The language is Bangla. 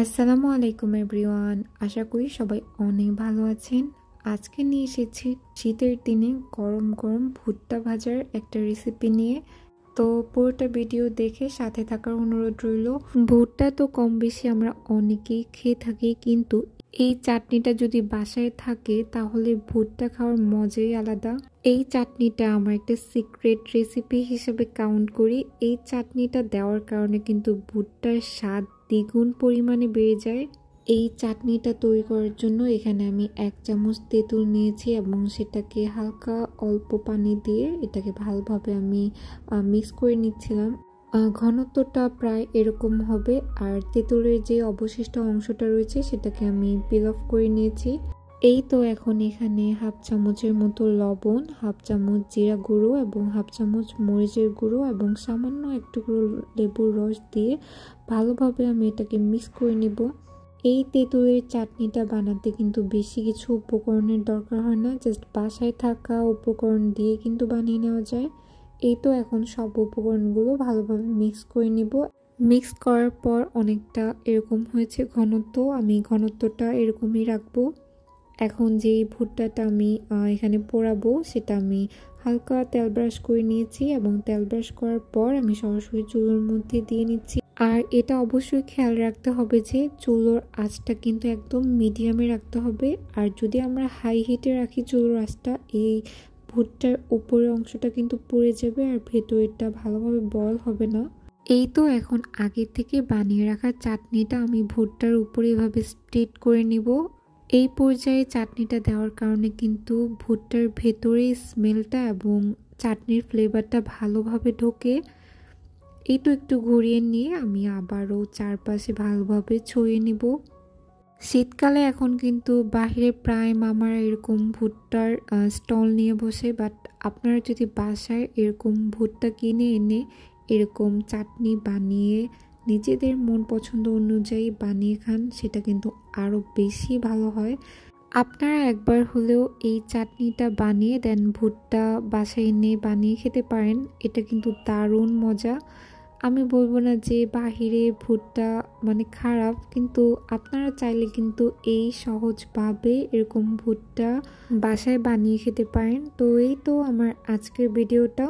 আসসালামু আলাইকুম এভরিওয়ান। আশা করি সবাই অনেক ভালো আছেন। আজকে নিয়ে এসেছি শীতের দিনে গরম গরম ভুট্টা ভাজার একটা রেসিপি নিয়ে। তো পুরোটা ভিডিও দেখে সাথে থাকার অনুরোধ রইল। ভুট্টা তো কম বেশি আমরা অনেকেই খেয়ে থাকি, কিন্তু এই চাটনিটা যদি বাসায় থাকে তাহলে ভুট্টা খাওয়ার মজাই আলাদা। এই চাটনিটা আমার একটা সিক্রেট রেসিপি হিসেবে কাউন্ট করি। এই চাটনিটা দেওয়ার কারণে কিন্তু ভুট্টার স্বাদ দ্বিগুণ পরিমাণে বেড়ে যায়। এই চাটনিটা তৈরি করার জন্য এখানে আমি 1 চামচ তেঁতুল নিয়েছি এবং সেটাকে হালকা অল্প পানি দিয়ে এটাকে ভালোভাবে আমি মিক্স করে নিচ্ছিলাম। ঘনত্বটা প্রায় এরকম হবে। আর তেঁতুলের যে অবশিষ্ট অংশটা রয়েছে সেটাকে আমি পিল অফ করে নিয়েছি। এই তো এখন এখানে 1/2 চামচের মতো লবণ, 1/2 চামচ জিরা গুঁড়ো এবং 1/2 চামচ মরিচের গুঁড়ো এবং সামান্য একটু লেবুর রস দিয়ে ভালোভাবে আমি এটাকে মিক্স করে নিব। এই তেঁতুলের চাটনিটা বানাতে কিন্তু বেশি কিছু উপকরণের দরকার হয় না, জাস্ট বাসায় থাকা উপকরণ দিয়ে কিন্তু বানিয়ে নেওয়া যায়। এই তো এখন সব উপকরণগুলো ভালোভাবে মিক্স করে নিব। মিক্স করার পর অনেকটা এরকম হয়েছে ঘনত্ব, আমি ঘনত্বটা এরকমই রাখবো। এখন যেই ভুট্টাটা আমি এখানে পোড়াবো সেটা আমি হালকা তেল ব্রাশ করে নিয়েছি এবং তেল ব্রাশ করার পর আমি সরাসরি চুলোর মধ্যে দিয়ে নিচ্ছি। আর এটা অবশ্যই খেয়াল রাখতে হবে যে চুলোর আঁচটা কিন্তু একদম মিডিয়ামে রাখতে হবে। আর যদি আমরা হাই হিটে রাখি চুলোর আঁচটা, এই ভুট্টার উপরের অংশটা কিন্তু পুড়ে যাবে আর ভেতরেরটা ভালোভাবে বয়েল হবে না। এই তো এখন আগে থেকে বানিয়ে রাখা চাটনিটা আমি ভুট্টার উপরে এভাবে স্প্রেড করে নিব। এই পর্যায়ে চাটনিটা দেওয়ার কারণে কিন্তু ভুট্টার ভেতরে স্মেলটা এবং চাটনির ফ্লেভারটা ভালোভাবে ঢোকে। এই তো একটু ঘুরিয়ে নিয়ে আমি আবারও চারপাশে ভালোভাবে ছড়িয়ে নিব। শীতকালে এখন কিন্তু বাহিরে প্রায় মামারা এরকম ভুট্টার স্টল নিয়ে বসে, বাট আপনারা যদি বাসায় এরকম ভুট্টা কিনে এনে এরকম চাটনি বানিয়ে নিজেদের মন পছন্দ অনুযায়ী বানিয়ে খান, সেটা কিন্তু আরও বেশি ভালো হয়। আপনারা একবার হলেও এই চাটনিটা বানিয়ে দেন, ভুট্টা বাসায় এনে বানিয়ে খেতে পারেন। এটা কিন্তু দারুণ মজা। আমি বলবো না যে বাহিরে ভুট্টা মানে খারাপ, কিন্তু আপনারা চাইলে কিন্তু এই সহজভাবে এরকম ভুট্টা বাসায় বানিয়ে খেতে পারেন। তো এই তো আমার আজকের ভিডিওটা।